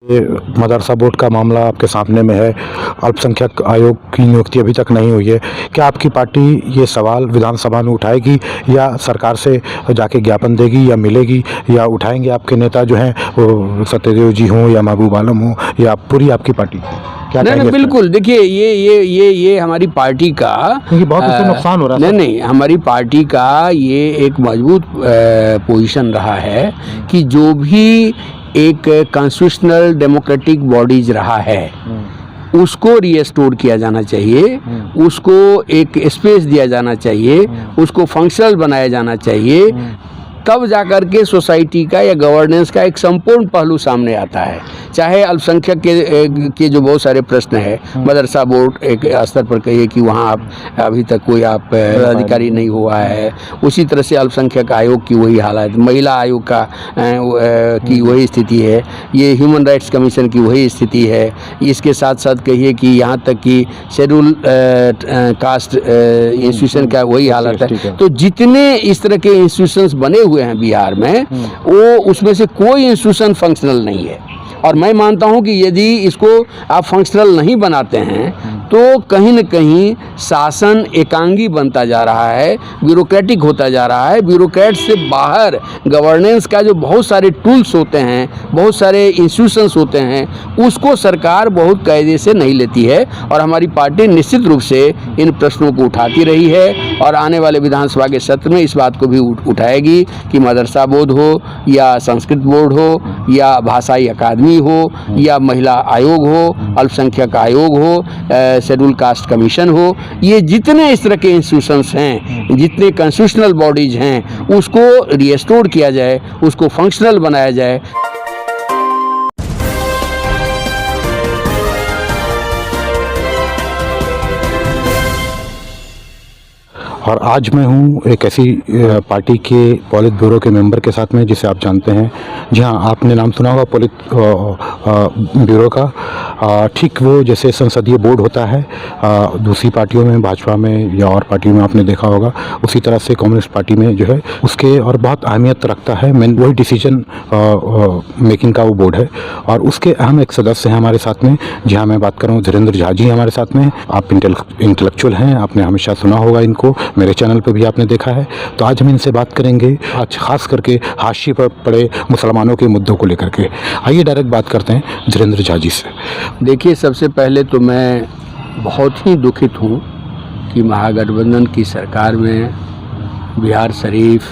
ये मदरसा बोर्ड का मामला आपके सामने में है। अल्पसंख्यक आयोग की नियुक्ति अभी तक नहीं हुई है। क्या आपकी पार्टी ये सवाल विधानसभा में उठाएगी या सरकार से जाके ज्ञापन देगी या मिलेगी, या उठाएंगे आपके नेता जो हैं वो सत्यदेव जी हों या महबूब आलम हो, या पूरी आपकी पार्टी? क्या नहीं कहेंगे? बिल्कुल, देखिए ये हमारी पार्टी का, क्योंकि बहुत उससे नुकसान हो रहा है। नहीं, हमारी पार्टी का ये एक मजबूत पोजीशन रहा है कि जो भी एक कॉन्स्टिट्यूशनल डेमोक्रेटिक बॉडीज रहा है उसको रीस्टोर किया जाना चाहिए, उसको एक स्पेस दिया जाना चाहिए, उसको फंक्शनल बनाया जाना चाहिए, तब जाकर के सोसाइटी का या गवर्नेंस का एक संपूर्ण पहलू सामने आता है। चाहे अल्पसंख्यक के जो बहुत सारे प्रश्न है, मदरसा बोर्ड एक स्तर पर कहिए कि वहाँ आप अभी तक कोई आप अधिकारी नहीं हुआ है, उसी तरह से अल्पसंख्यक आयोग की वही हालत, महिला आयोग का की वही स्थिति है, ये ह्यूमन राइट्स कमीशन की वही स्थिति है। इसके साथ साथ कहिए कि यहाँ तक कि शेड्यूल कास्ट इंस्टीट्यूशन का वही हालत है। तो जितने इस तरह के इंस्टीट्यूशंस बने हुए हैं बिहार में, वो उसमें से कोई इंस्टीट्यूशन फंक्शनल नहीं है। और मैं मानता हूं कि यदि इसको आप फंक्शनल नहीं बनाते हैं तो कहीं न कहीं शासन एकांगी बनता जा रहा है, ब्यूरोक्रेटिक होता जा रहा है। ब्यूरोक्रेट से बाहर गवर्नेंस का जो बहुत सारे टूल्स होते हैं, बहुत सारे इंस्टीट्यूशंस होते हैं, उसको सरकार बहुत कायदे से नहीं लेती है। और हमारी पार्टी निश्चित रूप से इन प्रश्नों को उठाती रही है और आने वाले विधानसभा के सत्र में इस बात को भी उठाएगी कि मदरसा बोर्ड हो या संस्कृत बोर्ड हो या भाषाई अकादमी हो या महिला आयोग हो, अल्पसंख्यक आयोग हो, शेड्यूल कास्ट कमीशन हो, ये जितने इस तरह के इंस्टीट्यूशंस हैं, जितने कॉन्स्टिट्यूशनल बॉडीज हैं, उसको रीस्टोर किया जाए, उसको फंक्शनल बनाया जाए। और आज मैं हूँ एक ऐसी पार्टी के पॉलिट ब्यूरो के मेंबर के साथ में जिसे आप जानते हैं। जी हाँ, आपने नाम सुना होगा पॉलिट ब्यूरो का। ठीक वो जैसे संसदीय बोर्ड होता है दूसरी पार्टियों में, भाजपा में या और पार्टियों में आपने देखा होगा, उसी तरह से कम्युनिस्ट पार्टी में जो है उसके और बहुत अहमियत रखता है। मेन वही डिसीजन मेकिंग का वो बोर्ड है। और उसके अहम एक सदस्य हैं हमारे साथ में। जी हाँ, मैं बात कर रहा हूँ धीरेन्द्र झा जी हमारे साथ में। आप इंटेलेक्चुअल हैं, आपने हमेशा सुना होगा इनको, मेरे चैनल पर भी आपने देखा है। तो आज हम इनसे बात करेंगे, आज खास करके हाशिए पर पड़े मुसलमानों के मुद्दों को लेकर के। आइए डायरेक्ट बात करते हैं धीरेन्द्र झा जी से। देखिए, सबसे पहले तो मैं बहुत ही दुखित हूँ कि महागठबंधन की सरकार में बिहार शरीफ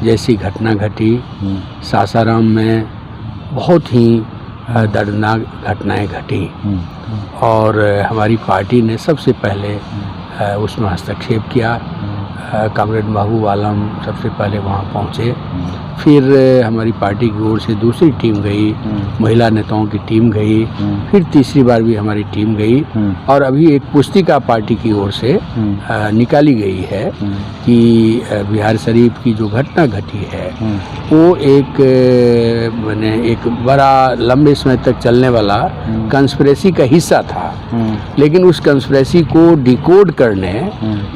जैसी घटना घटी। सासाराम में बहुत ही दर्दनाक घटनाएं घटी और हमारी पार्टी ने सबसे पहले उसमें हस्तक्षेप किया। कॉमरेड महबूब आलम सबसे पहले वहाँ पहुँचे, फिर हमारी पार्टी की ओर से दूसरी टीम गई, महिला नेताओं की टीम गई, फिर तीसरी बार भी हमारी टीम गई और अभी एक पुस्तिका पार्टी की ओर से निकाली गई है कि बिहार शरीफ की जो घटना घटी है वो एक मैंने एक बड़ा लंबे समय तक चलने वाला कंस्पिरेसी का हिस्सा था। लेकिन उस कंस्पिरेसी को डिकोड करने,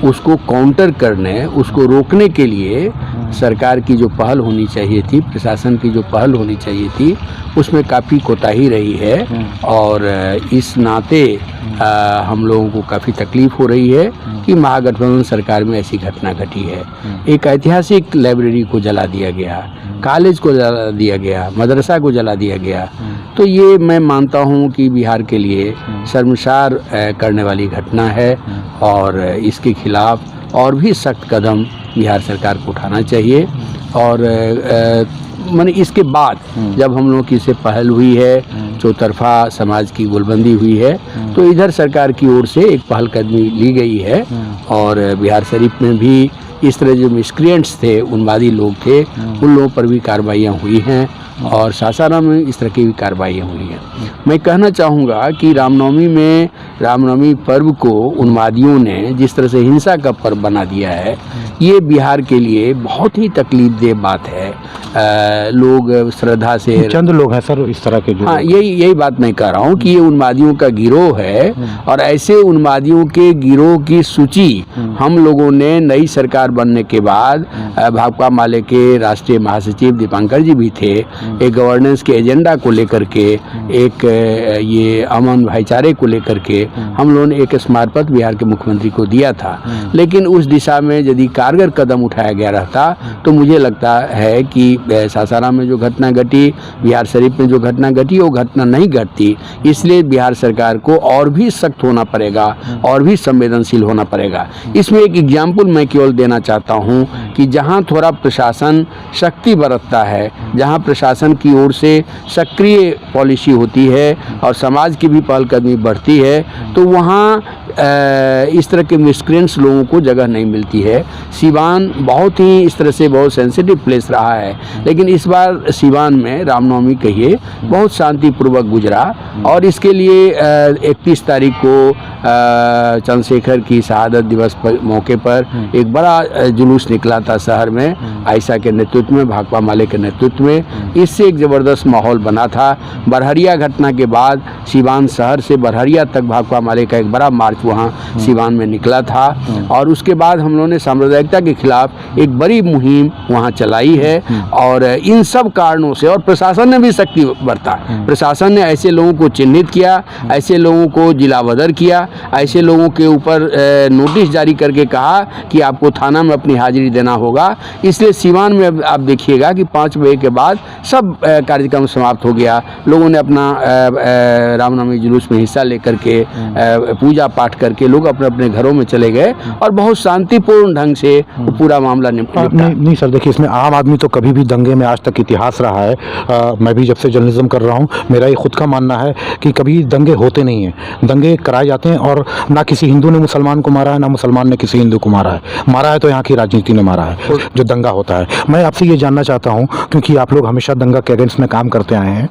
उसको काउंटर करने, उसको रोकने के लिए सरकार की जो पहल होनी चाहिए थी, प्रशासन की जो पहल होनी चाहिए थी, उसमें काफ़ी कोताही रही है। और इस नाते हम लोगों को काफ़ी तकलीफ हो रही है कि महागठबंधन सरकार में ऐसी घटना घटी है। एक ऐतिहासिक लाइब्रेरी को जला दिया गया, कॉलेज को जला दिया गया, मदरसा को जला दिया गया। तो ये मैं मानता हूँ कि बिहार के लिए शर्मसार करने वाली घटना है और इसके खिलाफ और भी सख्त कदम बिहार सरकार को उठाना चाहिए। और माने इसके बाद जब हम लोगों की से पहल हुई है, चौतरफा समाज की गोलबंदी हुई है, तो इधर सरकार की ओर से एक पहलकदमी ली गई है और बिहार शरीफ में भी इस तरह जो मिसक्रिएंट्स थे, उन्मादी लोग थे, उन लोगों पर भी कार्रवाइयाँ हुई हैं और सासाराम में इस तरह की भी कार्रवाइयाँ हुई हैं। मैं कहना चाहूँगा कि रामनवमी पर्व को उन्मादियों ने जिस तरह से हिंसा का पर्व बना दिया है, ये बिहार के लिए बहुत ही तकलीफदेह बात है। लोग श्रद्धा से, चंद लोग हैं सर इस तरह के जो, हाँ यही बात मैं कह रहा हूँ कि ये उन्मादियों का गिरोह है और ऐसे उन्मादियों के गिरोह की सूची हम लोगों ने नई सरकार सरकार बनने के बाद भाकपा माले के राष्ट्रीय महासचिव दीपांकर जी भी थे। एक गवर्नेंस के एजेंडा को लेकर के, एक ये अमन भाईचारे को लेकर के हम लोगों ने एक स्मारक पत्र बिहार के मुख्यमंत्री को दिया था। लेकिन उस दिशा में यदि कारगर कदम उठाया गया रहता तो मुझे लगता है कि सासाराम में जो घटना घटी, बिहार शरीफ में जो घटना घटी, वो घटना नहीं घटती। इसलिए बिहार सरकार को और भी सख्त होना पड़ेगा और भी संवेदनशील होना पड़ेगा। इसमें एक एग्जाम्पल मैं केवल देना चाहता हूं कि जहां थोड़ा प्रशासन शक्ति बरतता है, जहां प्रशासन की ओर से सक्रिय पॉलिसी होती है और समाज की भी पहलकदमी बढ़ती है, तो वहां इस तरह के मिसक्रेंट्स लोगों को जगह नहीं मिलती है। सिवान बहुत ही इस तरह से बहुत सेंसिटिव प्लेस रहा है, लेकिन इस बार सिवान में रामनवमी कहिए बहुत शांतिपूर्वक गुजरा। और इसके लिए 31 तारीख को चंद्रशेखर की शहादत दिवस पर मौके पर एक बड़ा जुलूस निकला था शहर में, आयशा के नेतृत्व में, भाकपा माले के नेतृत्व में। इससे एक ज़बरदस्त माहौल बना था। बरहरिया घटना के बाद सिवान शहर से बरहरिया तक भाकपा माले का एक बड़ा मार्च वहाँ सिवान में निकला था। और उसके बाद हम लोगों ने सांप्रदायिकता के खिलाफ एक बड़ी मुहिम वहाँ चलाई है। और इन सब कारणों से, और प्रशासन ने भी शक्ति बरता, प्रशासन ने ऐसे लोगों को चिन्हित किया, ऐसे लोगों को जिलावदर किया, ऐसे लोगों के ऊपर नोटिस जारी करके कहा कि आपको थाना में अपनी हाजिरी देना होगा। इसलिए सिवान में आप देखिएगा कि 5 बजे के बाद सब कार्यक्रम समाप्त हो गया। लोगों ने अपना रामनवमी जुलूस में हिस्सा लेकर के पूजा पाठ करके लोग अपने अपने घरों में चले गए और बहुत शांतिपूर्ण ढंग से पूरा मामला निपटा। नहीं सर, देखिए इसमें आम आदमी तो कभी भी दंगे में आज तक इतिहास रहा है। मैं भी जब से जर्नलिज्म कर रहा हूँ, मेरा ये खुद का मानना है कि कभी दंगे होते नहीं हैं, दंगे कराए जाते हैं। और ना किसी हिंदू ने मुसलमान को मारा है, ना मुसलमान ने किसी हिंदू को मारा है तो यहाँ की राजनीति ने मारा है जो दंगा होता है। मैं आपसे ये जानना चाहता हूँ, क्योंकि आप लोग हमेशा दंगा के अगेंस्ट में काम करते आए हैं,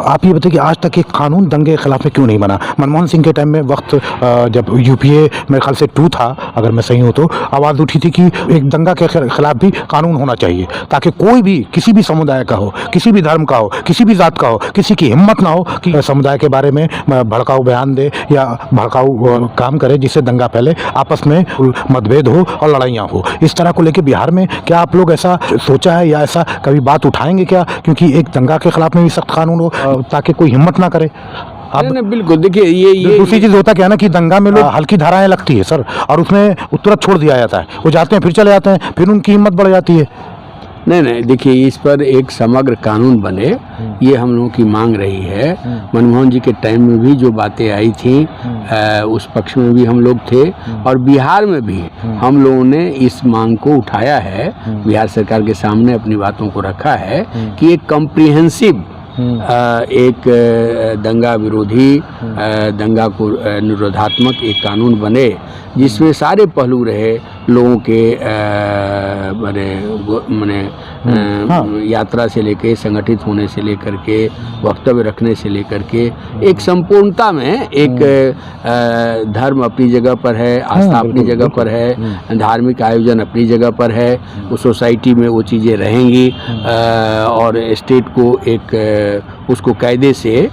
आप ये बताइए कि आज तक एक कानून दंगे के खिलाफ में क्यों नहीं बना? मनमोहन सिंह के टाइम में वक्त जब यूपीए मेरे ख्याल से 2 था, अगर मैं सही हूँ तो, आवाज़ उठी थी कि एक दंगा के खिलाफ भी कानून होना चाहिए, ताकि कोई भी किसी भी समुदाय का हो, किसी भी धर्म का हो, किसी भी जात का हो, किसी की हिम्मत ना हो कि समुदाय के बारे में भड़काऊ बयान दे या भड़काऊ काम करे जिससे दंगा फैले, आपस में मतभेद हो और लड़ाइयाँ हो। इस तरह को लेकर बिहार में क्या आप लोग ऐसा सोचा है या ऐसा कभी बात उठाएंगे क्या? क्योंकि एक दंगा के खिलाफ में भी सख्त कानून हो ताकि कोई हिम्मत ना करे। नहीं, बिल्कुल। देखिए ये दूसरी चीज़ होता क्या है ना कि दंगा में लोग हल्की धाराएं लगती है सर, और उसमें तुरंत छोड़ दिया जाता है, वो जाते हैं फिर चले जाते हैं, फिर उनकी हिम्मत बढ़ जाती है। नहीं, देखिए इस पर एक समग्र कानून बने, ये हम लोगों की मांग रही है। मनमोहन जी के टाइम में भी जो बातें आई थी उस पक्ष में भी हम लोग थे, और बिहार में भी हम लोगों ने इस मांग को उठाया है, बिहार सरकार के सामने अपनी बातों को रखा है कि एक कॉम्प्रिहेंसिव एक दंगा विरोधी, दंगा को निरोधात्मक एक कानून बने जिसमें सारे पहलू रहे, लोगों के यात्रा से लेके, संगठित होने से लेकर के, वक्तव्य रखने से लेकर के, एक संपूर्णता में एक धर्म अपनी जगह पर है, आस्था अपनी जगह पर है, धार्मिक आयोजन अपनी जगह पर है, उस सोसाइटी में वो चीज़ें रहेंगी, और स्टेट को एक उसको कायदे से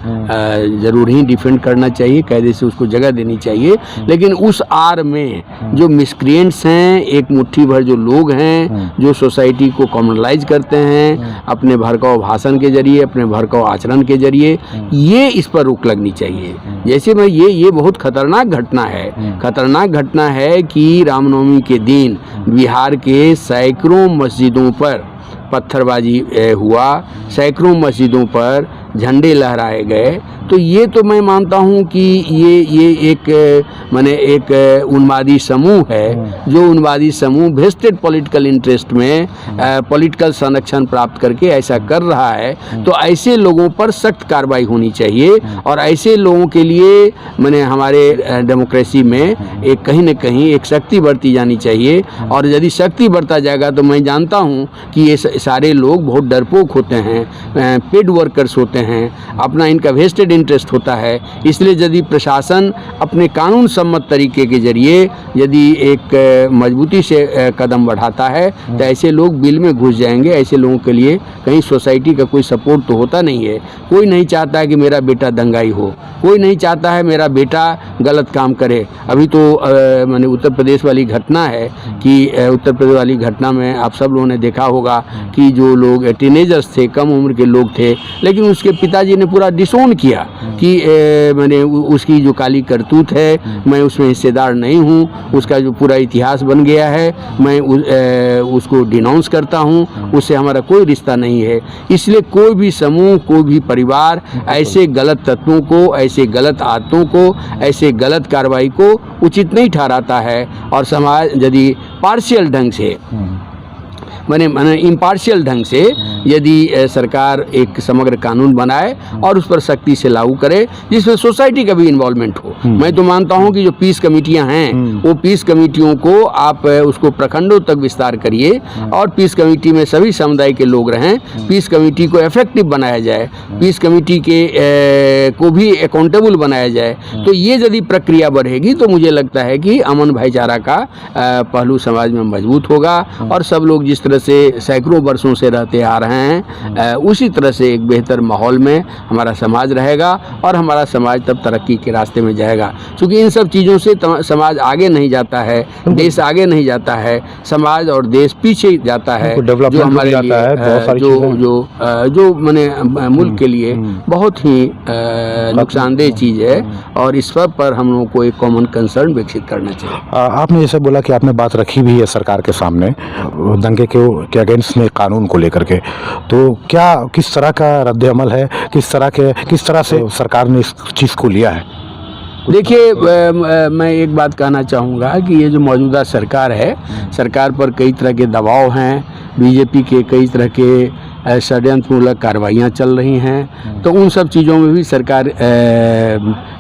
ज़रूर ही डिफेंड करना चाहिए, कायदे से उसको जगह देनी चाहिए। लेकिन उस आर में जो मिसक्रिएंट्स हैं, एक मुट्ठी भर जो लोग हैं जो सोसाइटी को कॉमनलाइज करते हैं अपने भड़काऊ भाषण के जरिए, अपने भड़काऊ आचरण के जरिए, ये इस पर रोक लगनी चाहिए। जैसे मैं ये बहुत खतरनाक घटना है कि रामनवमी के दिन बिहार के सैकड़ों मस्जिदों पर पत्थरबाजी हुआ, सैकड़ों मस्जिदों पर झंडे लहराए गए। तो ये तो मैं मानता हूँ कि ये एक उन्मादी समूह है, जो उन्मादी समूह वेस्टेड पॉलिटिकल इंटरेस्ट में पॉलिटिकल संरक्षण प्राप्त करके ऐसा कर रहा है। तो ऐसे लोगों पर सख्त कार्रवाई होनी चाहिए, और ऐसे लोगों के लिए हमारे डेमोक्रेसी में एक कहीं न कहीं एक शक्ति बढ़ती जानी चाहिए। और यदि शक्ति बढ़ता जाएगा तो मैं जानता हूँ कि ये सारे लोग बहुत डरपोक होते हैं, पेड वर्कर्स होते होते हैं, अपना इनका वेस्टेड इंटरेस्ट होता है। इसलिए यदि प्रशासन अपने कानून सम्मत तरीके के जरिए यदि एक मजबूती से कदम बढ़ाता है तो ऐसे लोग बिल में घुस जाएंगे। ऐसे लोगों के लिए कहीं सोसाइटी का कोई सपोर्ट तो होता नहीं है। कोई नहीं चाहता है कि मेरा बेटा दंगाई हो, कोई नहीं चाहता है मेरा बेटा गलत काम करे। अभी तो मैंने उत्तर प्रदेश वाली घटना है कि उत्तर प्रदेश वाली घटना में आप सब लोगों ने देखा होगा कि जो लोग टीनेजर्स थे, कम उम्र के लोग थे, लेकिन उसके पिताजी ने पूरा डिसोन किया कि मैंने उसकी जो काली करतूत है मैं उसमें हिस्सेदार नहीं हूँ, उसका जो पूरा इतिहास बन गया है मैं उसको डिनाउंस करता हूँ, उससे हमारा कोई रिश्ता नहीं है। इसलिए कोई भी समूह, कोई भी परिवार ऐसे गलत तत्वों को, ऐसे गलत आदतों को, ऐसे गलत कार्रवाई को उचित नहीं ठहराता है। और समाज यदि पार्शियल ढंग से मैंने इम्पार्शियल ढंग से यदि सरकार एक समग्र कानून बनाए और उस पर सख्ती से लागू करे जिसमें सोसाइटी का भी इन्वॉल्वमेंट हो। मैं तो मानता हूं कि जो पीस कमेटियां हैं वो पीस कमेटियों को आप उसको प्रखंडों तक विस्तार करिए और पीस कमेटी में सभी समुदाय के लोग रहें। पीस कमेटी को इफेक्टिव बनाया जाए, पीस कमेटी के को भी अकाउंटेबल बनाया जाए। तो ये यदि प्रक्रिया बढ़ेगी तो मुझे लगता है कि अमन भाईचारा का पहलू समाज में मजबूत होगा और सब लोग जिस तरह से सैकड़ों वर्षों से रहते आ रहे हैं उसी तरह से एक बेहतर माहौल में हमारा समाज रहेगा और हमारा समाज तब तरक्की के रास्ते में जाएगा। क्योंकि इन सब चीज़ों से समाज आगे नहीं जाता है, देश आगे नहीं जाता है, समाज और देश पीछे जाता है, जो हमारे लिए जो मैंने मुल्क के लिए बहुत ही नुकसानदेह चीज़ है और इस पर हम लोगों को एक कॉमन कंसर्न विकसित करना चाहिए। आपने जैसे बोला कि आपने बात रखी भी है सरकार के सामने दंगे के अगेंस्ट में कानून को लेकर के, तो क्या किस तरह का रद्द अमल है, किस तरह से सरकार ने इस चीज़ को लिया है? देखिए, मैं एक बात कहना चाहूँगा कि ये जो मौजूदा सरकार है, सरकार पर कई तरह के दबाव हैं, बीजेपी के कई तरह के षड्यंत्रमूलक कार्रवाइयाँ चल रही हैं, तो उन सब चीज़ों में भी सरकार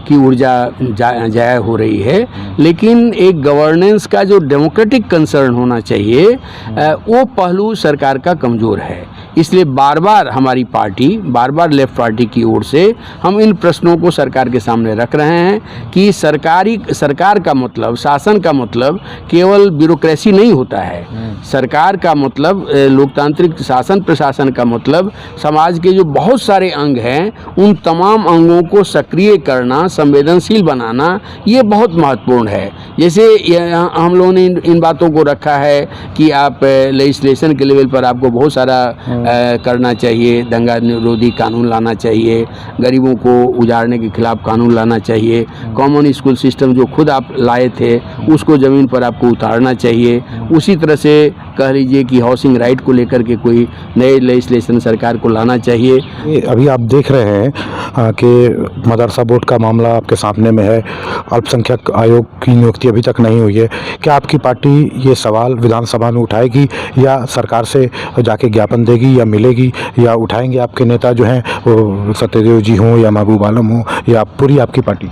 की ऊर्जा जाया हो रही है। लेकिन एक गवर्नेंस का जो डेमोक्रेटिक कंसर्न होना चाहिए वो पहलू सरकार का कमज़ोर है। इसलिए बार बार हमारी पार्टी, बार बार लेफ्ट पार्टी की ओर से हम इन प्रश्नों को सरकार के सामने रख रहे हैं कि सरकार का मतलब, शासन का मतलब केवल ब्यूरोक्रेसी नहीं होता है। सरकार का मतलब, लोकतांत्रिक शासन प्रशासन का मतलब समाज के जो बहुत सारे अंग हैं उन तमाम अंगों को सक्रिय करना, संवेदनशील बनाना, ये बहुत महत्वपूर्ण है। जैसे हम लोगों ने इन बातों को रखा है कि आप लेजिस्लेशन के लेवल पर आपको बहुत सारा करना चाहिए, दंगा निरोधी कानून लाना चाहिए, गरीबों को उजाड़ने के खिलाफ कानून लाना चाहिए, कॉमन स्कूल सिस्टम जो खुद आप लाए थे उसको ज़मीन पर आपको उतारना चाहिए। उसी तरह से कह लीजिए कि हाउसिंग राइट को लेकर के कोई नए लेजिस्लेशन सरकार को लाना चाहिए। अभी आप देख रहे हैं कि मदरसा बोर्ड का मामला आपके सामने में है, अल्पसंख्यक आयोग की नियुक्ति अभी तक नहीं हुई है। क्या आपकी पार्टी ये सवाल विधानसभा में उठाएगी या सरकार से जाके ज्ञापन देगी या मिलेगी, या उठाएंगे आपके नेता जो हैं वो सत्यदेव जी हों या महबूब आलम हो या पूरी आपकी पार्टी?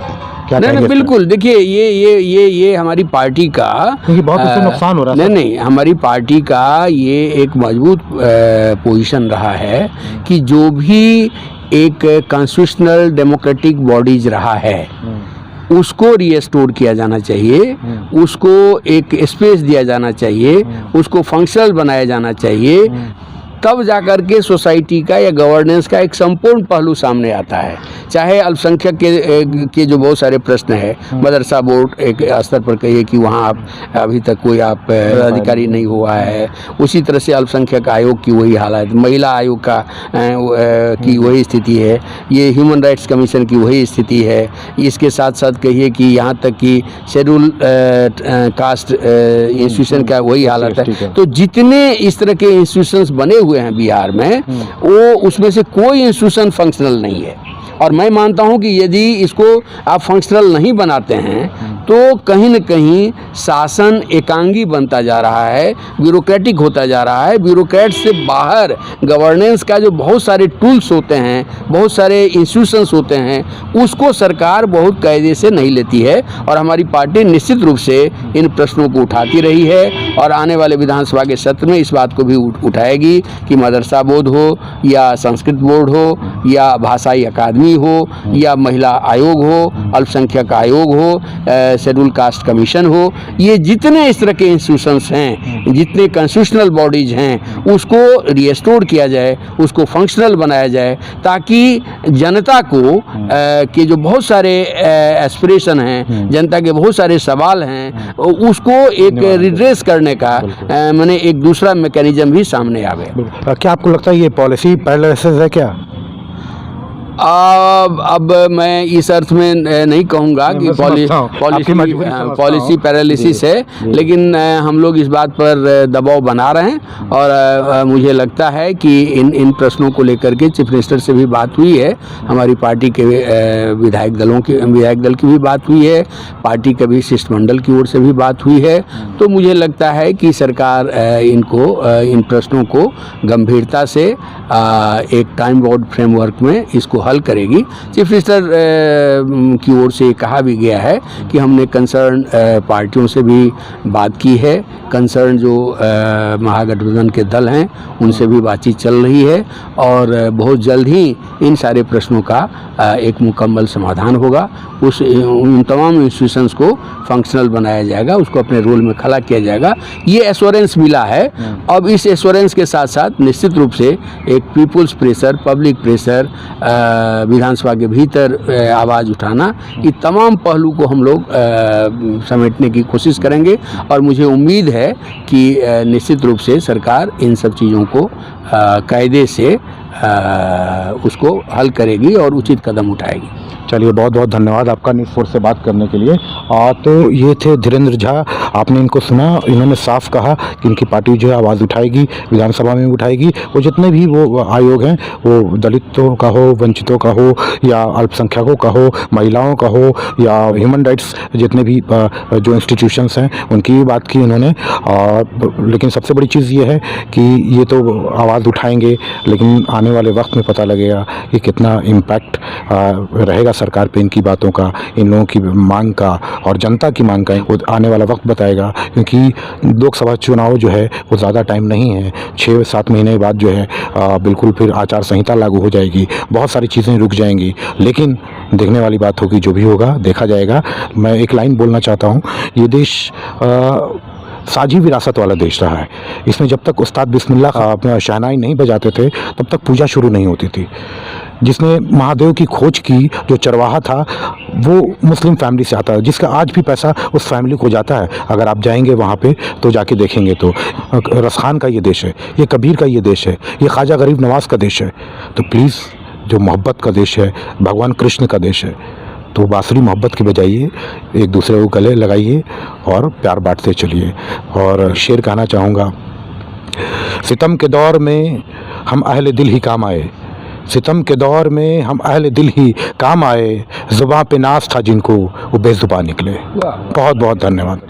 नहीं, बिल्कुल। देखिए, ये हमारी पार्टी का, क्योंकि बहुत उससे नुकसान हो रहा है। नहीं, हमारी पार्टी का ये एक मजबूत पोजीशन रहा है कि जो भी एक कॉन्स्टिट्यूशनल डेमोक्रेटिक बॉडीज रहा है उसको रीस्टोर किया जाना चाहिए, उसको एक स्पेस दिया जाना चाहिए, उसको फंक्शनल बनाया जाना चाहिए, तब जाकर के सोसाइटी का या गवर्नेंस का एक संपूर्ण पहलू सामने आता है। चाहे अल्पसंख्यक के जो बहुत सारे प्रश्न है, मदरसा बोर्ड एक स्तर पर कहिए कि वहाँ आप अभी तक कोई आप अधिकारी नहीं हुआ है, उसी तरह से अल्पसंख्यक आयोग की वही हालत, महिला आयोग का की वही स्थिति है, ये ह्यूमन राइट्स कमीशन की वही स्थिति है। इसके साथ साथ कहिए कि यहाँ तक कि शेड्यूल कास्ट इंस्टीट्यूशन का वही हालत है। तो जितने इस तरह के इंस्टीट्यूशंस बने हुए हैं बिहार में, वो उसमें से कोई इंस्टीट्यूशन फंक्शनल नहीं है। और मैं मानता हूं कि यदि इसको आप फंक्शनल नहीं बनाते हैं तो कहीं न कहीं शासन एकांगी बनता जा रहा है, ब्यूरोक्रेटिक होता जा रहा है। ब्यूरोक्रेट से बाहर गवर्नेंस का जो बहुत सारे टूल्स होते हैं, बहुत सारे इंस्टीट्यूशंस होते हैं, उसको सरकार बहुत कायदे से नहीं लेती है। और हमारी पार्टी निश्चित रूप से इन प्रश्नों को उठाती रही है और आने वाले विधानसभा के सत्र में इस बात को भी उठाएगी कि मदरसा बोर्ड हो या संस्कृत बोर्ड हो या भाषाई अकादमी हो या महिला आयोग हो, अल्पसंख्यक आयोग हो, शेड्यूल कास्ट कमीशन हो, ये जितने इस तरह के इंस्टीट्यूशंस हैं, जितने कॉन्स्टिट्यूशनल बॉडीज हैं, उसको रिस्टोर किया जाए, उसको फंक्शनल बनाया जाए, ताकि जनता को के जो बहुत सारे एस्पिरेशन हैं, जनता के बहुत सारे सवाल हैं, उसको एक रिड्रेस करने का मैंने एक दूसरा मैकेनिज्म भी सामने आवे। क्या आपको लगता है ये पॉलिसी पैरालिसिस है क्या? अब मैं इस अर्थ में नहीं कहूँगा कि पॉलिसी पैरालिसिस है, लेकिन हम लोग इस बात पर दबाव बना रहे हैं और मुझे लगता है कि इन प्रश्नों को लेकर के चीफ मिनिस्टर से भी बात हुई है, हमारी पार्टी के विधायक दल की भी बात हुई है, पार्टी के भी शिष्टमंडल की ओर से भी बात हुई है। तो मुझे लगता है कि सरकार इन प्रश्नों को गंभीरता से एक टाइम बाउंड फ्रेमवर्क में इसको हल करेगी। चीफ मिनिस्टर की ओर से कहा भी गया है कि हमने कंसर्न पार्टियों से भी बात की है, कंसर्न जो महागठबंधन के दल हैं उनसे भी बातचीत चल रही है और बहुत जल्द ही इन सारे प्रश्नों का एक मुकम्मल समाधान होगा। उन तमाम इंस्टीट्यूशंस को फंक्शनल बनाया जाएगा, उसको अपने रोल में खड़ा किया जाएगा, ये एश्योरेंस मिला है। अब इस एश्योरेंस के साथ साथ निश्चित रूप से एक पीपुल्स प्रेशर, पब्लिक प्रेशर, विधानसभा के भीतर आवाज़ उठाना, ये तमाम पहलू को हम लोग समेटने की कोशिश करेंगे और मुझे उम्मीद है कि निश्चित रूप से सरकार इन सब चीज़ों को कायदे से उसको हल करेगी और उचित कदम उठाएगी। चलिए, बहुत बहुत धन्यवाद आपका न्यूज़ 4 से बात करने के लिए। तो ये थे धीरेन्द्र झा, आपने इनको सुना, इन्होंने साफ कहा कि इनकी पार्टी जो है आवाज़ उठाएगी, विधानसभा में उठाएगी। वो जितने भी वो आयोग हैं, वो दलितों का हो, वंचितों का हो या अल्पसंख्यकों का हो, महिलाओं का हो या ह्यूमन राइट्स, जितने भी जो इंस्टीट्यूशंस हैं उनकी भी बात की इन्होंने। लेकिन सबसे बड़ी चीज़ ये है कि ये तो आवाज़ उठाएंगे, लेकिन आने वाले वक्त में पता लगेगा कि कितना इम्पैक्ट रहेगा सरकार पे इनकी बातों का, इन लोगों की मांग का और जनता की मांग का, वो आने वाला वक्त बताएगा। क्योंकि लोकसभा चुनाव जो है वो ज़्यादा टाइम नहीं है, 6-7 महीने बाद जो है बिल्कुल फिर आचार संहिता लागू हो जाएगी, बहुत सारी चीज़ें रुक जाएंगी। लेकिन देखने वाली बात होगी, जो भी होगा देखा जाएगा। मैं एक लाइन बोलना चाहता हूँ, ये देश साझी विरासत वाला देश रहा है। इसमें जब तक उस्ताद बिस्मिल्लाह शहनाई नहीं बजाते थे तब तक पूजा शुरू नहीं होती थी। जिसने महादेव की खोज की, जो चरवाहा था, वो मुस्लिम फैमिली से आता है, जिसका आज भी पैसा उस फैमिली को जाता है। अगर आप जाएंगे वहाँ पे तो जाके देखेंगे तो रसखान का ये देश है, ये कबीर का ये देश है, ये ख्वाजा गरीब नवाज़ का देश है। तो प्लीज़, जो मोहब्बत का देश है, भगवान कृष्ण का देश है, तो बाँसुरी मोहब्बत के बजाइए एक दूसरे को गले लगाइए और प्यार बांटते चलिए। और शेर कहना चाहूँगा, सितम के दौर में हम अहले दिल ही काम आए, सितम के दौर में हम अहले दिल ही काम आए, ज़ुबां पे नाज था जिनको वो बेज़ुबां निकले। बहुत बहुत धन्यवाद।